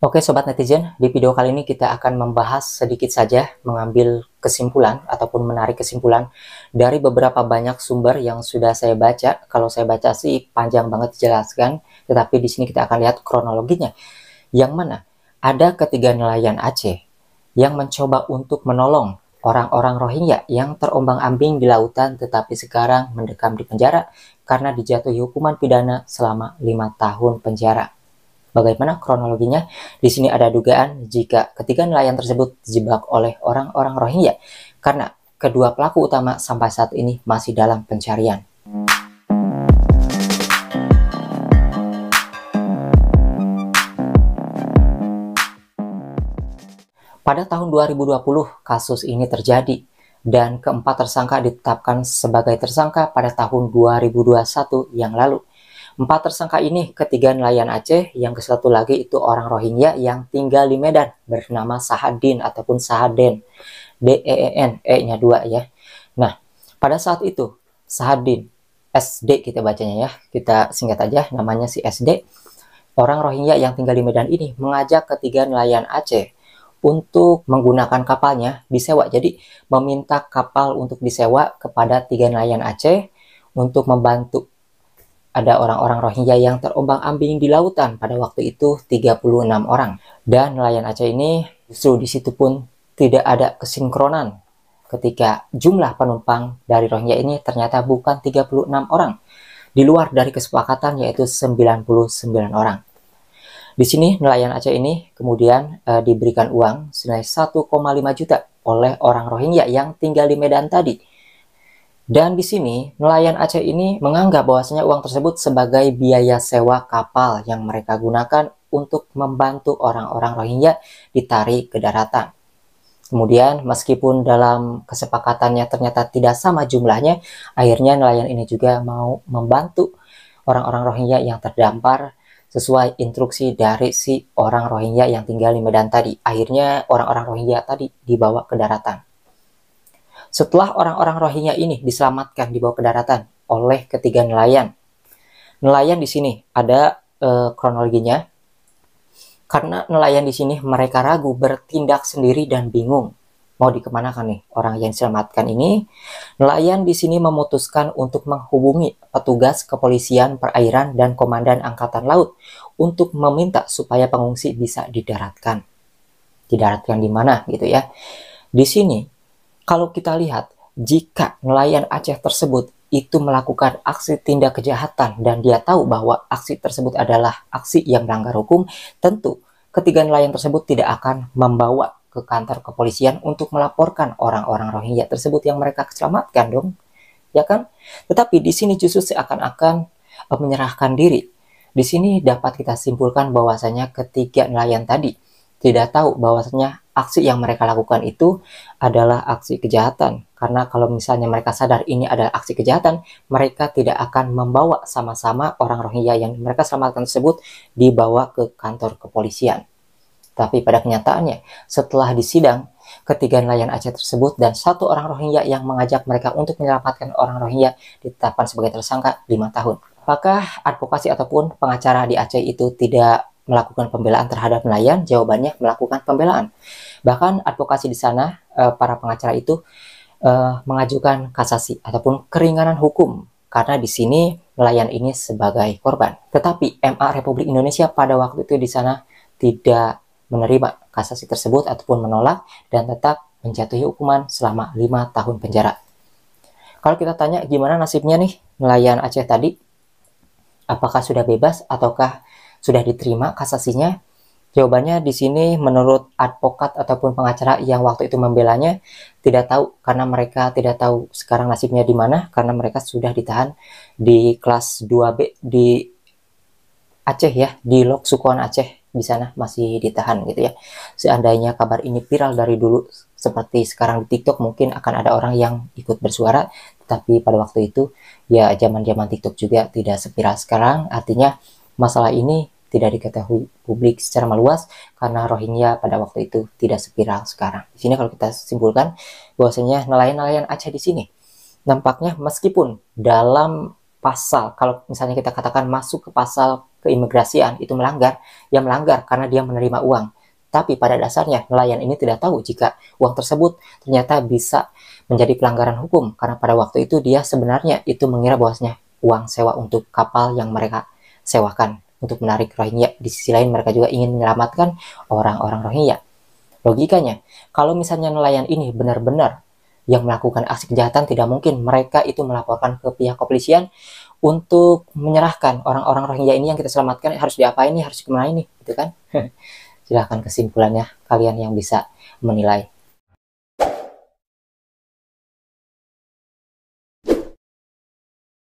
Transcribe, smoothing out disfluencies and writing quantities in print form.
Oke Sobat Netizen, di video kali ini kita akan membahas sedikit saja, mengambil kesimpulan ataupun menarik kesimpulan dari beberapa banyak sumber yang sudah saya baca. Kalau saya baca sih panjang banget dijelaskan, tetapi di sini kita akan lihat kronologinya. Yang mana ada ketiga nelayan Aceh yang mencoba untuk menolong orang-orang Rohingya yang terombang-ambing di lautan tetapi sekarang mendekam di penjara karena dijatuhi hukuman pidana selama 5 tahun penjara. Bagaimana kronologinya? Di sini ada dugaan jika ketiga nelayan tersebut dijebak oleh orang-orang Rohingya karena kedua pelaku utama sampai saat ini masih dalam pencarian. Pada tahun 2020 kasus ini terjadi dan keempat tersangka ditetapkan sebagai tersangka pada tahun 2021 yang lalu. Empat tersangka ini ketiga nelayan Aceh, yang kesatu lagi itu orang Rohingya yang tinggal di Medan bernama Sahadin ataupun Sahaden, D-E-E-N, E-nya 2 ya. Nah, pada saat itu Sahadin, SD kita bacanya ya, kita singkat aja namanya si SD, orang Rohingya yang tinggal di Medan ini mengajak ketiga nelayan Aceh untuk menggunakan kapalnya disewa. Jadi meminta kapal untuk disewa kepada tiga nelayan Aceh untuk membantu. Ada orang-orang Rohingya yang terombang-ambing di lautan pada waktu itu 36 orang. Dan nelayan Aceh ini justru di situ pun tidak ada kesinkronan ketika jumlah penumpang dari Rohingya ini ternyata bukan 36 orang. Di luar dari kesepakatan yaitu 99 orang. Di sini nelayan Aceh ini kemudian diberikan uang senilai 1,5 juta oleh orang Rohingya yang tinggal di Medan tadi. Dan di sini nelayan Aceh ini menganggap bahwasanya uang tersebut sebagai biaya sewa kapal yang mereka gunakan untuk membantu orang-orang Rohingya ditarik ke daratan. Kemudian meskipun dalam kesepakatannya ternyata tidak sama jumlahnya, akhirnya nelayan ini juga mau membantu orang-orang Rohingya yang terdampar sesuai instruksi dari si orang Rohingya yang tinggal di Medan tadi. Akhirnya orang-orang Rohingya tadi dibawa ke daratan. Setelah orang-orang Rohingya ini diselamatkan dibawa ke daratan oleh ketiga nelayan. Nelayan di sini ada kronologinya. Karena nelayan di sini mereka ragu, bertindak sendiri dan bingung mau dikemanakan nih orang yang diselamatkan ini. Nelayan di sini memutuskan untuk menghubungi petugas kepolisian perairan dan komandan angkatan laut untuk meminta supaya pengungsi bisa didaratkan. Didaratkan di mana gitu ya? Di sini kalau kita lihat, jika nelayan Aceh tersebut itu melakukan aksi tindak kejahatan dan dia tahu bahwa aksi tersebut adalah aksi yang melanggar hukum, tentu ketiga nelayan tersebut tidak akan membawa ke kantor kepolisian untuk melaporkan orang-orang Rohingya tersebut yang mereka selamatkan dong, ya kan? Tetapi di sini justru seakan-akan menyerahkan diri. Di sini dapat kita simpulkan bahwasanya ketiga nelayan tadi tidak tahu bahwasanya aksi yang mereka lakukan itu adalah aksi kejahatan. Karena kalau misalnya mereka sadar ini adalah aksi kejahatan, mereka tidak akan membawa sama-sama orang Rohingya yang mereka selamatkan tersebut dibawa ke kantor kepolisian. Tapi pada kenyataannya, setelah disidang, ketiga nelayan Aceh tersebut dan satu orang Rohingya yang mengajak mereka untuk menyelamatkan orang Rohingya ditetapkan sebagai tersangka 5 tahun. Apakah advokasi ataupun pengacara di Aceh itu tidak melakukan pembelaan terhadap nelayan? Jawabannya melakukan pembelaan. Bahkan advokasi di sana, para pengacara itu mengajukan kasasi ataupun keringanan hukum karena di sini nelayan ini sebagai korban. Tetapi MA Republik Indonesia pada waktu itu di sana tidak menerima kasasi tersebut ataupun menolak dan tetap menjatuhi hukuman selama 5 tahun penjara. Kalau kita tanya gimana nasibnya nih nelayan Aceh tadi, apakah sudah bebas ataukah sudah diterima kasasinya? Jawabannya di sini menurut advokat ataupun pengacara yang waktu itu membelanya tidak tahu, karena mereka tidak tahu sekarang nasibnya di mana karena mereka sudah ditahan di kelas 2B di Aceh ya, di Lok Sukohan Aceh, di sana masih ditahan gitu ya. Seandainya kabar ini viral dari dulu seperti sekarang di TikTok, mungkin akan ada orang yang ikut bersuara, tapi pada waktu itu ya zaman-zaman TikTok juga tidak seviral sekarang. Artinya masalah ini tidak diketahui publik secara meluas karena Rohingya pada waktu itu tidak seviral sekarang. Di sini kalau kita simpulkan bahwasanya nelayan-nelayan Aceh di sini nampaknya meskipun dalam pasal, kalau misalnya kita katakan masuk ke pasal keimigrasian itu melanggar, ya melanggar karena dia menerima uang. Tapi pada dasarnya nelayan ini tidak tahu jika uang tersebut ternyata bisa menjadi pelanggaran hukum, karena pada waktu itu dia sebenarnya itu mengira bahwasanya uang sewa untuk kapal yang mereka sewakan untuk menarik Rohingya. Di sisi lain mereka juga ingin menyelamatkan orang-orang Rohingya. Logikanya, kalau misalnya nelayan ini benar-benar yang melakukan aksi kejahatan, tidak mungkin mereka itu melaporkan ke pihak kepolisian untuk menyerahkan orang-orang Rohingya ini yang kita selamatkan, harus diapain nih, harus kemana ini, gitu kan. Silahkan kesimpulannya kalian yang bisa menilai.